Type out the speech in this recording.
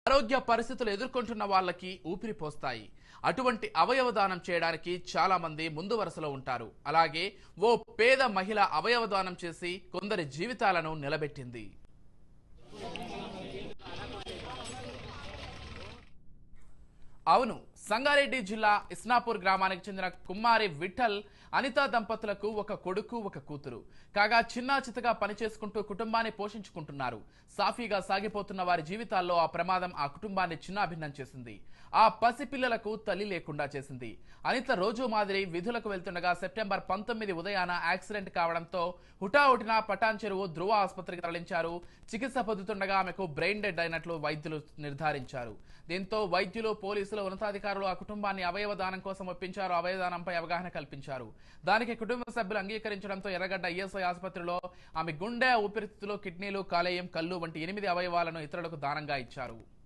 ఆరోగ్య పరిస్థితులు ఎదుర్కొంటున్న వాళ్ళకి ఊపిరి పోస్తాయి. అటువంటి అవయవ దానం చేయడానికి చాలా మంది ముందు వరుసలో ఉంటారు. అలాగే ఓ పేద మహిళ అవయవ దానం చేసి కొందరి జీవితాలను నిలబెట్టింది. అవును, సంగారెడ్డి జిల్లా ఇస్నాపూర్ గ్రామానికి చెందిన కుమారి విఠల్ అనిత దంపతులకు ఒక కొడుకు ఒక కూతురు. కాగా చిన్నా చితగా పనిచేసుకుంటూ కుటుంబాన్ని పోషించుకుంటున్నారు. సాఫీగా సాగిపోతున్న వారి జీవితాల్లో ఆ ప్రమాదం ఆ కుటుంబాన్ని చిన్నాభిన్నం చేసింది. ఆ పసిపిల్లలకు తల్లి లేకుండా చేసింది. అనిత రోజు మాదిరి విధులకు వెళ్తుండగా సెప్టెంబర్ 19 ఉదయాన యాక్సిడెంట్ కావడంతో హుటాహుటిన పటాన్ చెరువు ధృవ ఆసుపత్రికి తరలించారు. చికిత్స పొందుతుండగా ఆమెకు బ్రెయిన్ డెడ్ అయినట్లు వైద్యులు నిర్ధారించారు. దీంతో వైద్యులు, పోలీసులు, ఉన్నతాధికారులు ఆ కుటుంబాన్ని అవయవ దానం కోసం ఒప్పించారు. అవయవదానంపై అవగాహన కల్పించారు. దానికి కుటుంబ సభ్యులు అంగీకరించడంతో ఎర్రగడ్డ ఈఎస్ఐ ఆసుపత్రిలో ఆమె గుండె, ఊపిరితిత్తులు, కిడ్నీలు, కాలేయం, కళ్ళు వంటి 8 అవయవాలను ఇతరులకు దానంగా ఇచ్చారు.